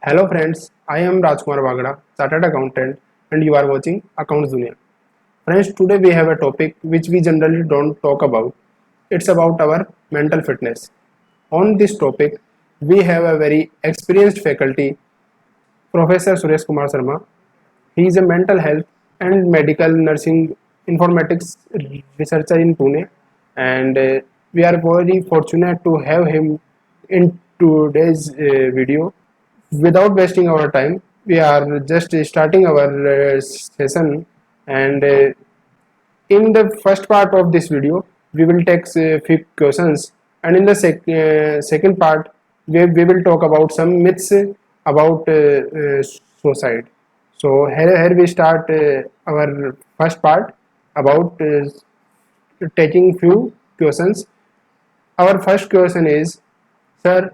Hello friends, I am Rajkumar Bagda, Chartered Accountant, and you are watching Accounts Dunia. Friends, today we have a topic which we generally don't talk about. It's about our mental fitness. On this topic, we have a very experienced faculty, Professor Suresh Kumar Sharma. He is a mental health and medical nursing informatics researcher in Pune, and we are very fortunate to have him in today's video. Without wasting our time, we are just starting our session, and in the first part of this video, we will take few questions, and in the second part, we will talk about some myths about suicide. So here we start our first part about taking few questions. Our first question is, sir,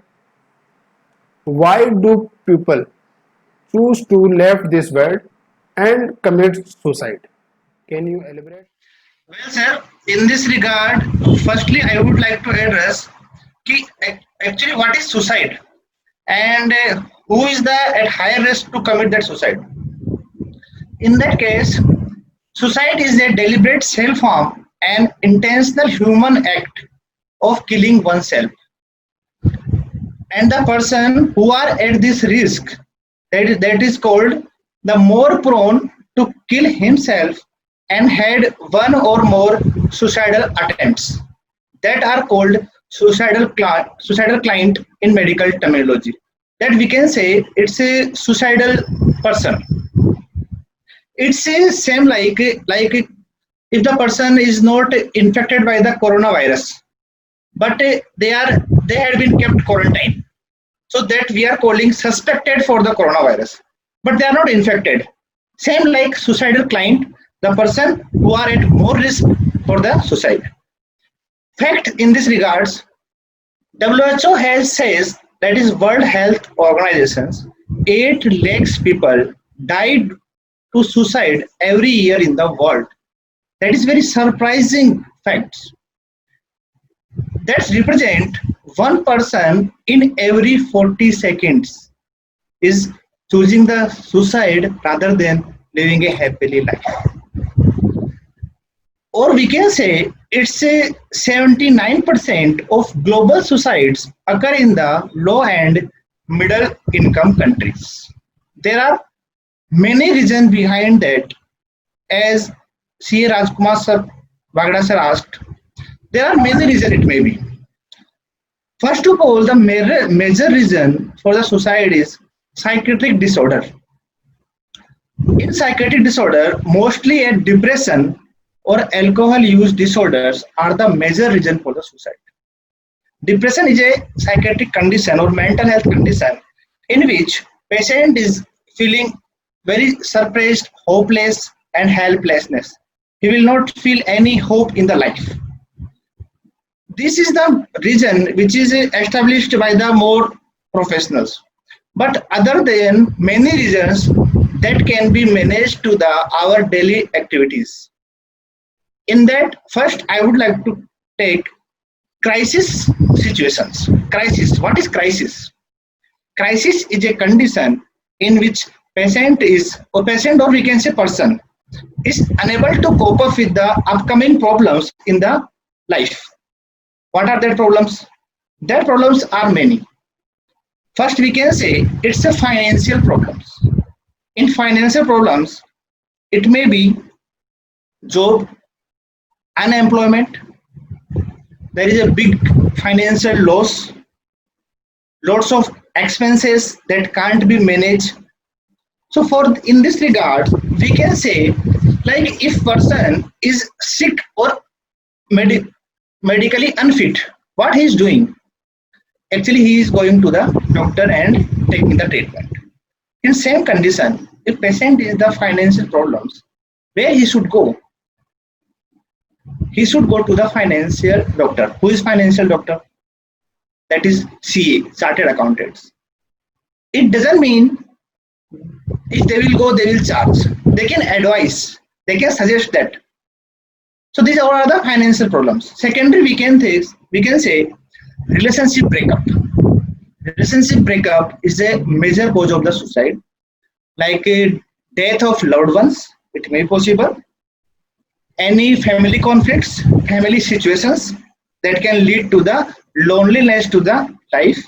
why do people choose to leave this world and commit suicide? Can you elaborate? Well, sir, in this regard, firstly, I would like to address actually what is suicide and who is the at higher risk to commit that suicide. In that case, suicide is a deliberate self-harm and intentional human act of killing oneself. And the person who are at this risk, that is called the more prone to kill himself and had one or more suicidal attempts that are called suicidal client in medical terminology. That we can say it's a suicidal person. It's a same like if the person is not infected by the coronavirus, but they had been kept quarantine, so that we are calling suspected for the coronavirus, but they are not infected. Same like suicidal client, the person who are at more risk for the suicide. Fact in this regards, WHO has says, that is World Health Organizations, 8 lakhs people died to suicide every year in the world. That is very surprising facts. That represent one person in every 40 seconds is choosing the suicide rather than living a happily life. Or we can say it's a 79% of global suicides occur in the low and middle income countries. There are many reasons behind that. As C. Rajkumar sir, Bagda sir asked, there are many reasons it may be. First of all, the major reason for the suicide is psychiatric disorder. In psychiatric disorder, mostly a depression or alcohol use disorders are the major reason for the suicide. Depression is a psychiatric condition or mental health condition in which patient is feeling very suppressed, hopeless and helplessness. He will not feel any hope in the life. This is the reason which is established by the more professionals. But other than many reasons that can be managed to the our daily activities. In that, first I would like to take crisis situations. Crisis. What is crisis? Crisis is a condition in which patient or we can say person is unable to cope up with the upcoming problems in the life. What are their problems? Their problems are many. First, we can say it's a financial problems. In financial problems, it may be job, unemployment, there is a big financial loss, lots of expenses that can't be managed. So for in this regard, we can say like if person is sick or medically unfit, what he is doing? Actually, he is going to the doctor and taking the treatment. In same condition, if patient is the financial problems, where he should go? He should go to the financial doctor. Who is financial doctor? That is CA, Chartered Accountants. It doesn't mean if they will go, they will charge. They can advise. They can suggest that. So these are the financial problems. Secondary, we can say relationship breakup. Relationship breakup is a major cause of the suicide, like death of loved ones. It may be possible. Any family conflicts, family situations that can lead to the loneliness to the life.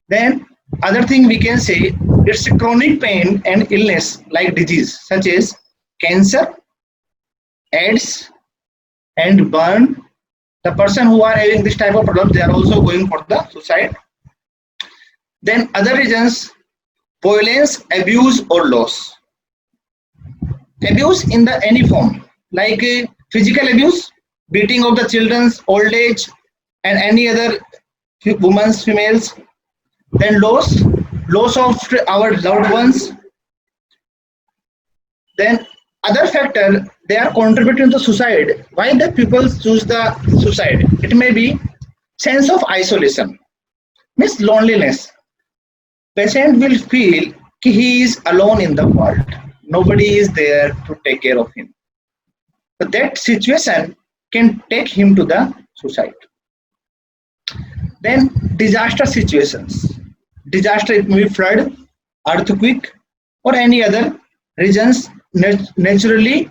Then other thing we can say, it's a chronic pain and illness like disease such as cancer, AIDS, and burn. The person who are having this type of problem, they are also going for the suicide. Then other reasons, violence, abuse, or loss. Abuse in the any form, like physical abuse, beating of the children's old age, and any other women's, females. Then loss of our loved ones. Then other factor, they are contributing to suicide. Why the people choose the suicide? It may be sense of isolation, means loneliness. Patient will feel he is alone in the world. Nobody is there to take care of him. But that situation can take him to the suicide. Then disaster situations. Disaster, it may be flood, earthquake, or any other reasons, naturally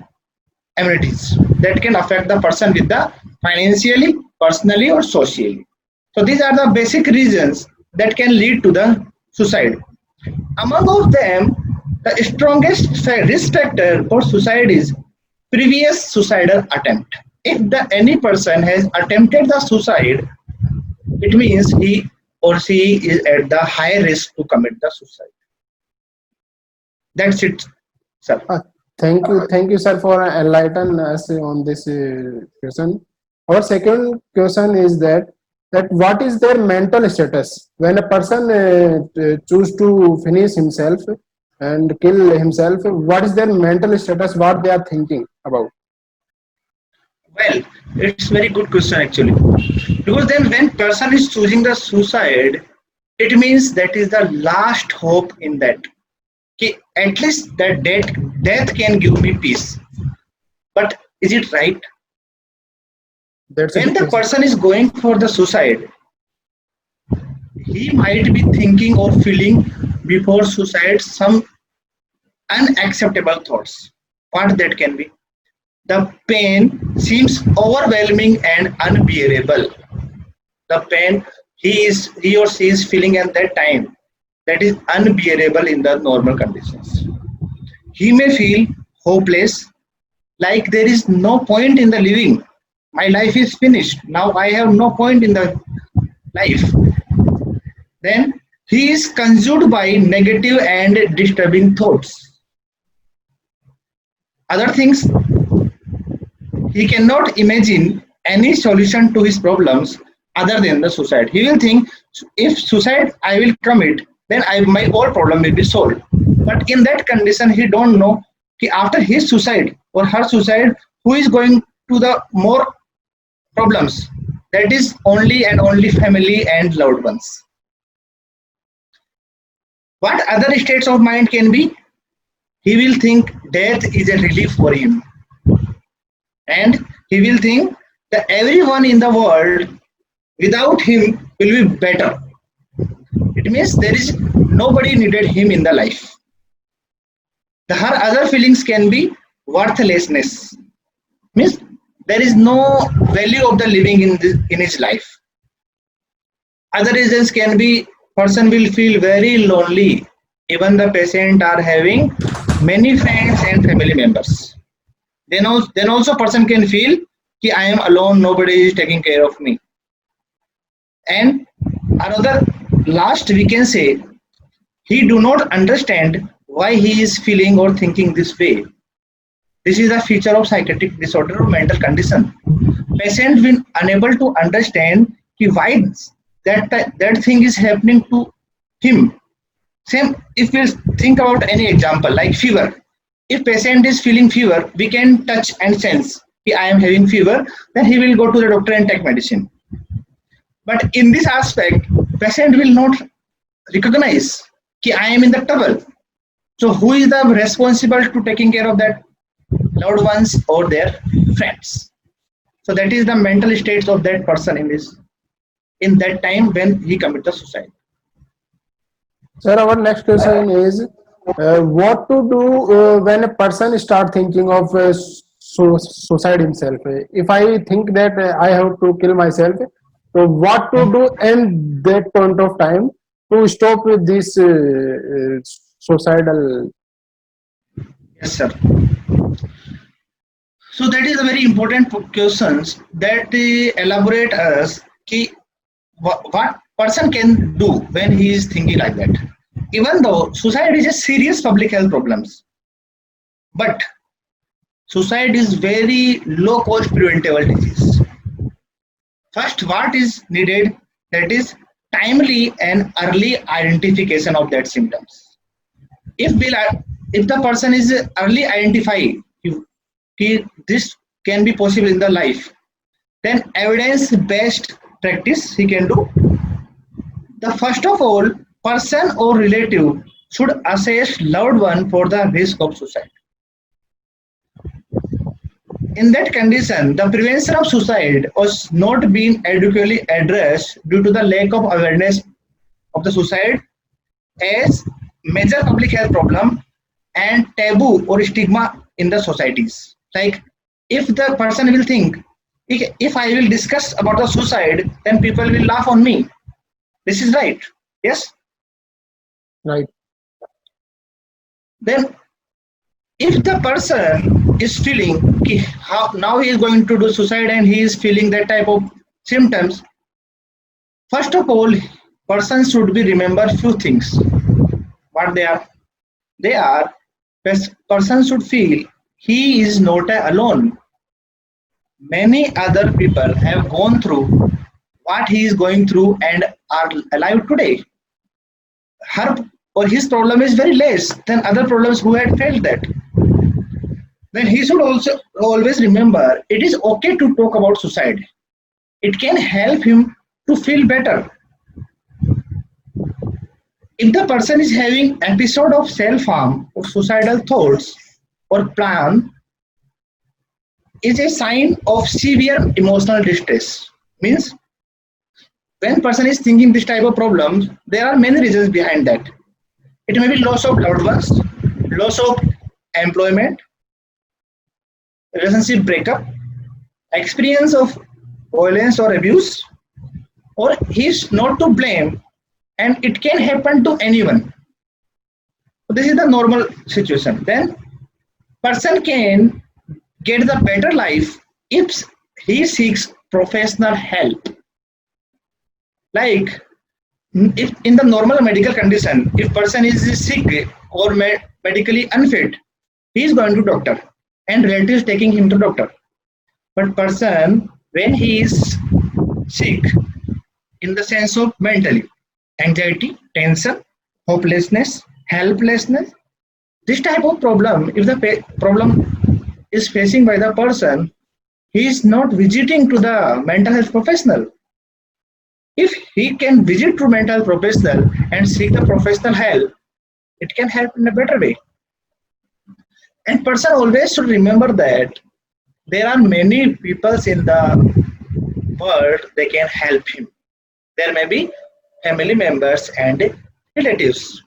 amenities that can affect the person with the financially, personally, or socially. So these are the basic reasons that can lead to the suicide. Among of them, the strongest risk factor for suicide is previous suicidal attempt. If any person has attempted the suicide, it means he or she is at the high risk to commit the suicide. That's it, sir. Thank you, sir, for enlightening us on this question. Our second question is that what is their mental status when a person choose to finish himself and kill himself? What is their mental status? What they are thinking about? Well, it's very good question actually. Because then when person is choosing the suicide, it means that is the last hope in that. Okay, at least that death can give me peace. But is it right? That's a When good the question. person is going for the suicide, he might be thinking or feeling before suicide some unacceptable thoughts. What that can be? The pain seems overwhelming and unbearable. The pain he or she is feeling at that time, that is unbearable in the normal conditions. He may feel hopeless, like there is no point in the living. My life is finished. Now I have no point in the life. Then he is consumed by negative and disturbing thoughts. Other things, he cannot imagine any solution to his problems other than the suicide. He will think, if suicide I will commit, then my whole problem will be solved. But in that condition, he don't know after his suicide or her suicide, who is going to the more problems. That is only and only family and loved ones. What other states of mind can be? He will think death is a relief for him. And he will think that everyone in the world without him will be better. It means there is nobody needed him in the life. Her other feelings can be worthlessness. Means there is no value of the living in his life. Other reasons can be person will feel very lonely. Even the patient are having many friends and family members. Then also person can feel that I am alone, nobody is taking care of me. And another last we can say, he do not understand why he is feeling or thinking this way. This is a feature of psychiatric disorder or mental condition. Patient will unable to understand why that thing is happening to him. Same if we think about any example like fever. If patient is feeling fever, we can touch and sense I am having fever, then he will go to the doctor and take medicine. But in this aspect, patient will not recognize that I am in the trouble. So who is the responsible to taking care of that? Loved ones or their friends. So that is the mental states of that person in this. in that time when he commit the suicide. Sir, our next question is what to do when a person start thinking of suicide himself. If I think that I have to kill myself, so what to do in that point of time to stop with this suicidal? Yes, sir. So that is a very important questions that elaborate us ki what person can do when he is thinking like that. Even though suicide is a serious public health problems, but suicide is very low cost preventable disease. First, what is needed, that is timely and early identification of that symptoms. If we if the person is early identify this can be possible in the life, then evidence based practice he can do. The first of all, person or relative should assess loved one for the risk of suicide. In that condition, the prevention of suicide was not being adequately addressed due to the lack of awareness of the suicide as major public health problem and taboo or stigma in the societies. Like if the person will think, if I will discuss about the suicide, then people will laugh on me. This is right. Yes. Right. Then if the person is feeling how now he is going to do suicide and he is feeling that type of symptoms, first of all, person should be remember few things. What they are? They are, person should feel he is not alone. Many other people have gone through what he is going through and are alive today. Her or his problem is very less than other problems who had felt that. Then he should also always remember it is okay to talk about suicide. It can help him to feel better. If the person is having episode of self-harm or suicidal thoughts or plan, is a sign of severe emotional distress. Means when person is thinking this type of problems, there are many reasons behind that. It may be loss of loved ones, loss of employment, relationship breakup, experience of violence or abuse, or he is not to blame and it can happen to anyone. So this is the normal situation. Then person can get the better life if he seeks professional help. Like if in the normal medical condition, if person is sick or medically unfit, he is going to doctor and relatives taking him to doctor. But person when he is sick in the sense of mentally, anxiety, tension, hopelessness, helplessness, this type of problem, if the problem is facing by the person, he is not visiting to the mental health professional. If he can visit to mental health professional and seek the professional help, it can help in a better way. And person always should remember that there are many people in the world they can help him. There may be family members and relatives.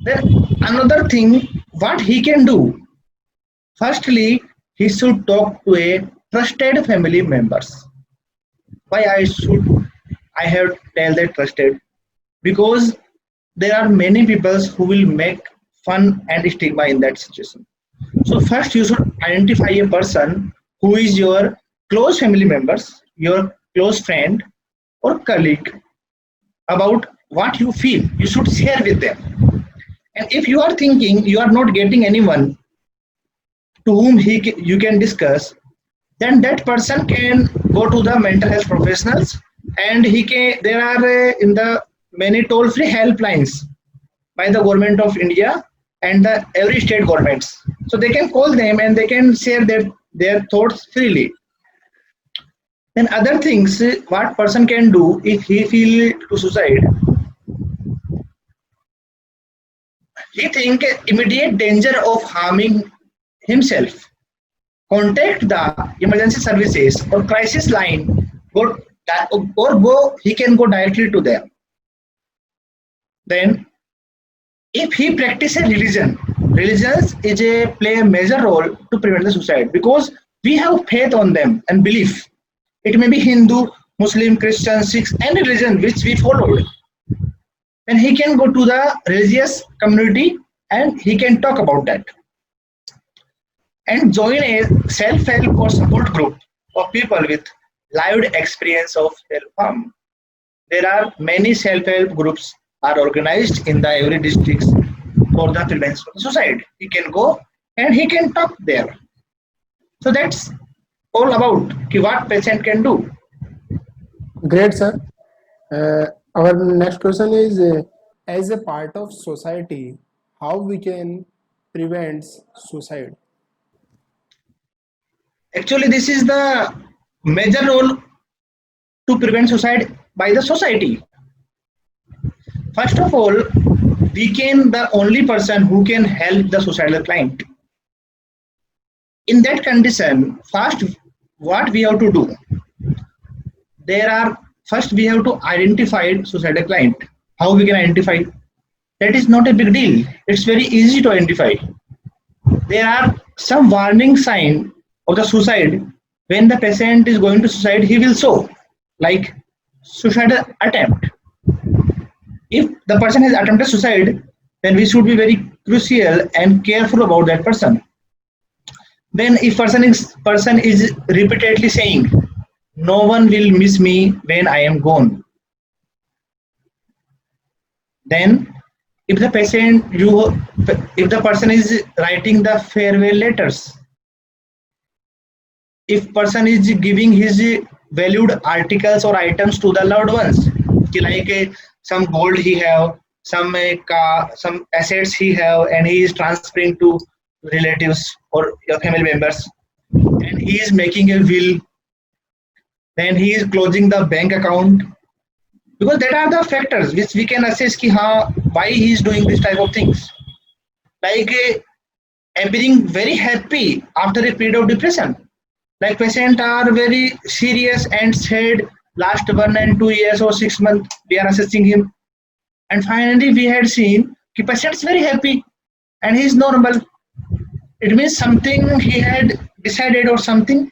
Then another thing, what he can do. Firstly, he should talk to a trusted family members. Why I have tell that trusted? Because there are many people who will make fun and stigma in that situation. So first you should identify a person who is your close family members, your close friend or colleague about what you feel. You should share with them. And if you are thinking you are not getting anyone to whom you can discuss, then that person can go to the mental health professionals and he can. There are in the many toll-free helplines by the government of India and the every state governments. So they can call them and they can share their thoughts freely. Then other things, what person can do if he feel to suicide, he think immediate danger of harming himself, contact the emergency services or crisis line go or go, he can go directly to there. Then if he practices religion, religions is a play a major role to prevent the suicide, because we have faith on them and belief. It may be Hindu, Muslim, Christian, Sikhs, any religion which we followed. Then he can go to the religious community and he can talk about that and join a self-help or support group of people with lived experience of self-harm. There are many self-help groups are organized in the every districts for the prevention of suicide. He can go and he can talk there. So that's all about what patient can do. Great, sir. Our next question is, as a part of society, how we can prevent suicide? Actually, this is the major role to prevent suicide by the society. First of all, we can the only person who can help the suicidal client. In that condition, first what we have to do, there are first we have to identify suicidal client. How we can identify? That is not a big deal. It's very easy to identify. There are some warning signs of the suicide. When the patient is going to suicide, he will show like suicidal attempt. If the person has attempted suicide, then we should be very crucial and careful about that person. Then if person is repeatedly saying, "No one will miss me when I am gone," then if the if the person is writing the farewell letters, if person is giving his valued articles or items to the loved ones, like some gold he have, some car, some assets he have, and he is transferring to relatives or your family members, and he is making a will, then he is closing the bank account, because that are the factors which we can assess ki, why he is doing this type of things, like appearing very happy after a period of depression. Like patients are very serious and sad last 1 and 2 years or 6 months. We are assessing him, and finally we had seen the patient is very happy and he is normal. It means something he had decided or something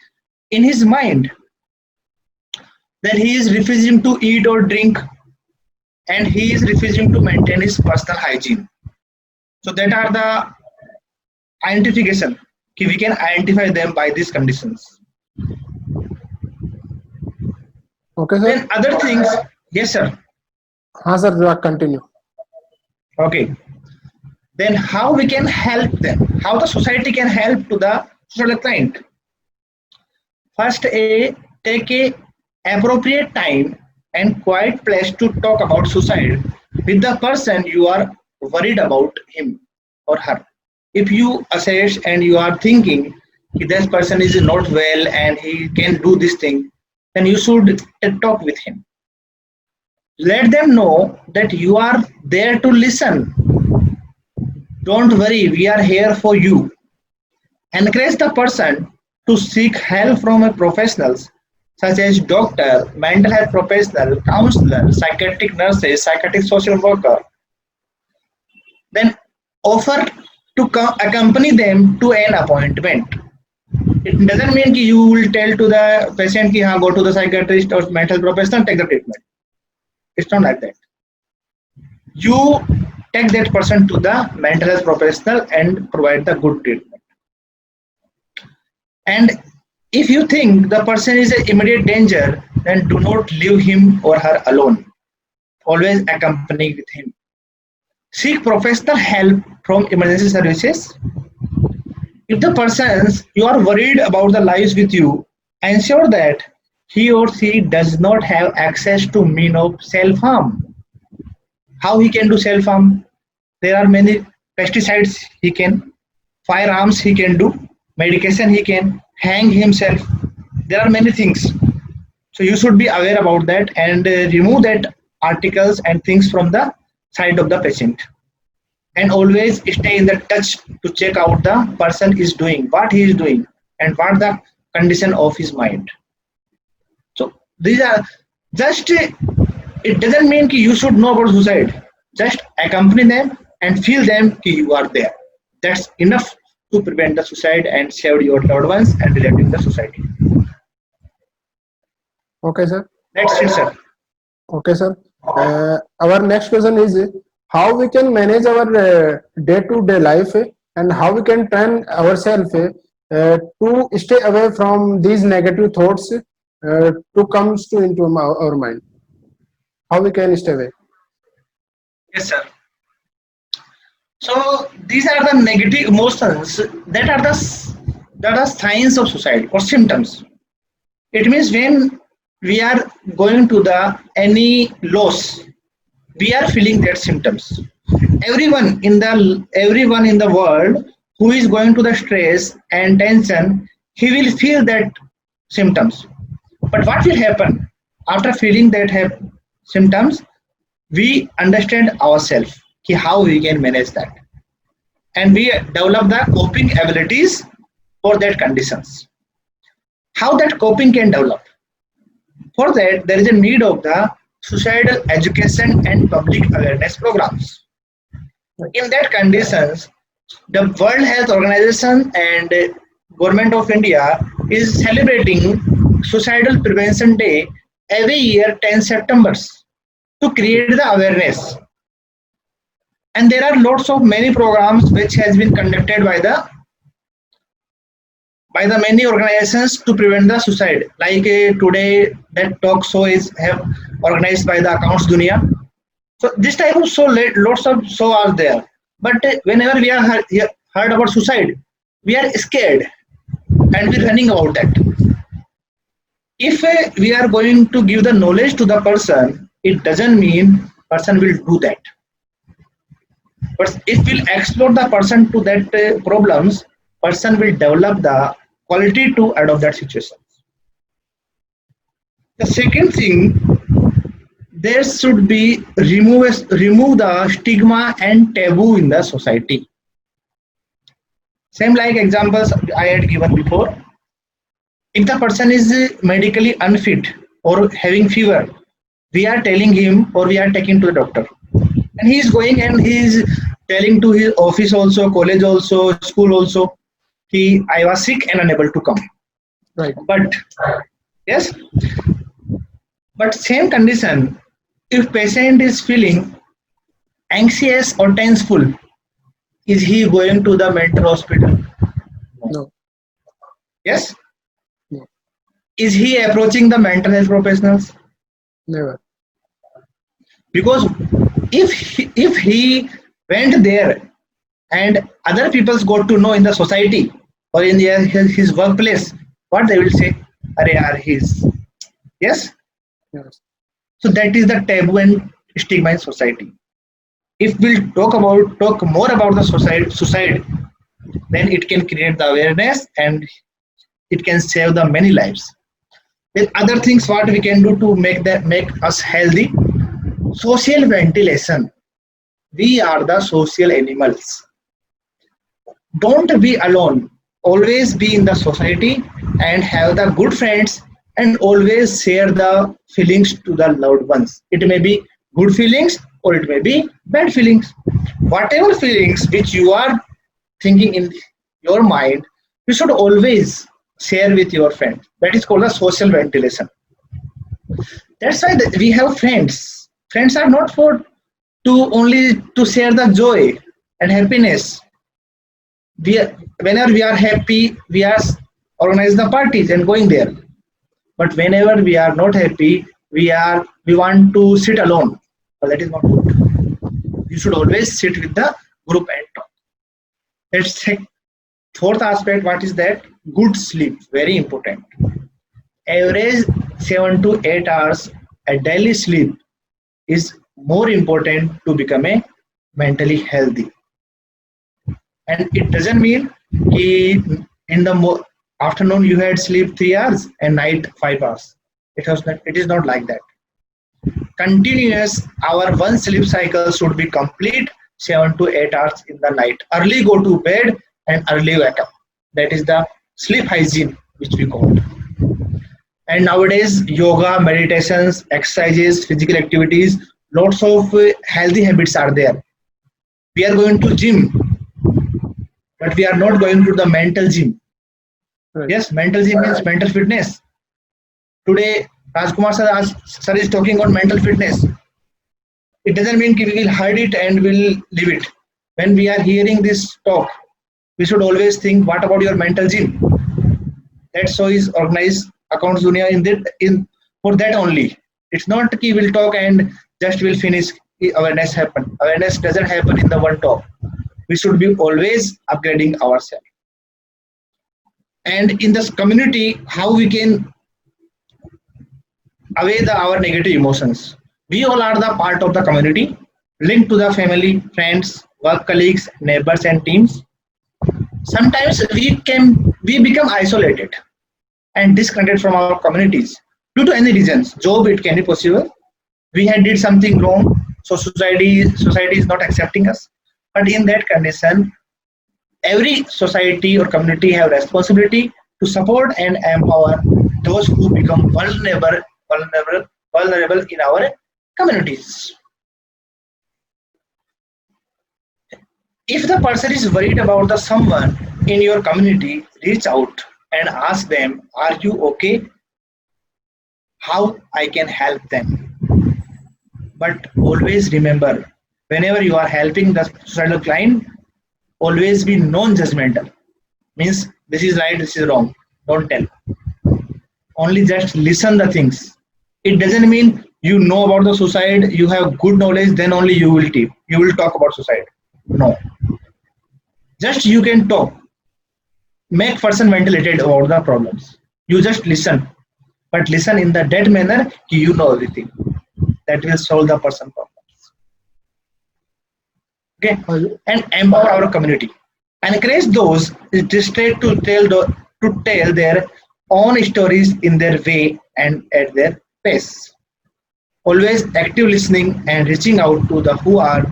in his mind. Then he is refusing to eat or drink, and he is refusing to maintain his personal hygiene. So that are the identification. We can identify them by these conditions. Okay, sir. Then other things, yes sir. Sir, continue. Okay. Then how we can help them? How the society can help to the social client? First, take a appropriate time and quiet place to talk about suicide with the person you are worried about him or her. If you assess and you are thinking this person is not well and he can do this thing, then you should talk with him. Let them know that you are there to listen. Don't worry, we are here for you. Encourage the person to seek help from a professionals such as doctor, mental health professional, counselor, psychiatric nurses, psychiatric social worker. Then offer to accompany them to an appointment. It doesn't mean that you will tell to the patient ki, go to the psychiatrist or mental professional, take the treatment. It's not like that. You take that person to the mental health professional and provide the good treatment. And if you think the person is an immediate danger, then do not leave him or her alone. Always accompany with him. Seek professional help from emergency services. If the persons you are worried about the lives with you, ensure that he or she does not have access to mean of self-harm. How he can do self-harm? There are many pesticides he can, firearms he can do, medication he can, hang himself. There are many things. So you should be aware about that and remove that articles and things from the side of the patient. And always stay in the touch to check out the person is doing, what he is doing, and what the condition of his mind. So these are just it doesn't mean that you should know about suicide. Just accompany them and feel them that you are there. That's enough to prevent the suicide and save your loved ones and relative the society. Okay, sir. That's it, sir. Okay, sir. Our next question is how we can manage our day-to-day life and how we can train ourselves to stay away from these negative thoughts to comes to into our mind. How we can stay away? Yes, sir. So these are the negative emotions that are signs of suicide or symptoms. It means when we are going to the any loss, we are feeling that symptoms. Everyone in the world who is going to the stress and tension, he will feel that symptoms. But what will happen after feeling that symptoms? We understand ourselves, how we can manage that, and we develop the coping abilities for that conditions. How that coping can develop? For that, there is a need of the suicidal education and public awareness programs. In that conditions, the World Health Organization and Government of India is celebrating Suicidal Prevention Day every year 10 September to create the awareness. And there are lots of many programs which has been conducted by the many organizations to prevent the suicide. Like today, that talk show is have organized by the Accounts Dunia. So this type of show, lots of show are there. But whenever we are heard about suicide, we are scared and we're running about that. If we are going to give the knowledge to the person, it doesn't mean person will do that. But if we'll explore the person to that problems, person will develop the quality to adopt that situation. The second thing, there should be remove the stigma and taboo in the society. Same like examples I had given before. If the person is medically unfit or having fever, we are telling him or we are taking to the doctor. And he is going and he is telling to his office also, college also, school also, I was sick and unable to come. Right. But yes, but same condition, if patient is feeling anxious or tenseful, is he going to the mental hospital? No. Yes. No. Is he approaching the mental health professionals? Never. Because if he went there and other people got to know in the society or in his workplace, what they will say, "Arey yaar, he's." Yes. Yes. So that is the taboo and stigma in society. If we'll talk more about the suicide, then it can create the awareness and it can save the many lives. With other things, what we can do to make us healthy? Social ventilation. We are the social animals. Don't be alone. Always be in the society and have the good friends and always share the feelings to the loved ones. It may be good feelings or it may be bad feelings. Whatever feelings which you are thinking in your mind, you should always share with your friend. That is called a social ventilation. That's why we have friends. Friends are not for only to share the joy and happiness. Whenever we are happy, we are organize the parties and going there. But whenever we are not happy, we want to sit alone. Well, that is not good. You should always sit with the group and talk. Let's take fourth aspect. What is that? Good sleep. Very important. Average 7 to 8 hours a daily sleep is more important to become a mentally healthy. And it doesn't mean in the afternoon you had sleep 3 hours and night 5 hours. It is not like that. Continuous our one sleep cycle should be complete 7 to 8 hours in the night. Early go to bed and early wake up. That is the sleep hygiene which we call. And nowadays, yoga, meditations, exercises, physical activities, lots of healthy habits are there. We are going to gym, but we are not going to the mental gym. Right. Yes, mental gym means mental fitness. Today, Rajkumar sir is talking on mental fitness. It doesn't mean we will hide it and we'll leave it. When we are hearing this talk, we should always think, what about your mental gym? That's so is organized accounts dunia in for that only. It's not that we will talk and just will finish. Awareness happen. Awareness doesn't happen in the one talk. We should be always upgrading ourselves. And in this community, how we can away our negative emotions. We all are the part of the community, linked to the family, friends, work colleagues, neighbors, and teams. Sometimes we become isolated and disconnected from our communities due to any reasons. Job, it can be possible. We had did something wrong, so society is not accepting us. But in that condition, every society or community have responsibility to support and empower those who become vulnerable in our communities. If the person is worried about the someone in your community, reach out and ask them, are you okay? How I can help them? But always remember, whenever you are helping the suicidal client, always be non-judgmental. Means this is right, this is wrong. Don't tell. Only just listen the things. It doesn't mean you know about the suicide, you have good knowledge, then only you will talk about suicide. No. Just you can talk. Make person ventilated about the problems. You just listen. But listen in the dead manner, you know everything. That will solve the person problems. Okay? And empower our community. Encourage those distressed to tell their own stories in their way and at their pace. Always active listening and reaching out to the who are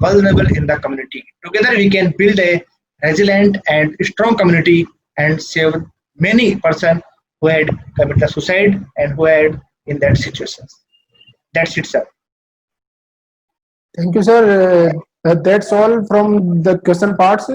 vulnerable in the community. Together we can build a resilient and strong community and save many person who had committed suicide and who had in that situations. That's it, sir. Thank you, sir. That's all from the question parts.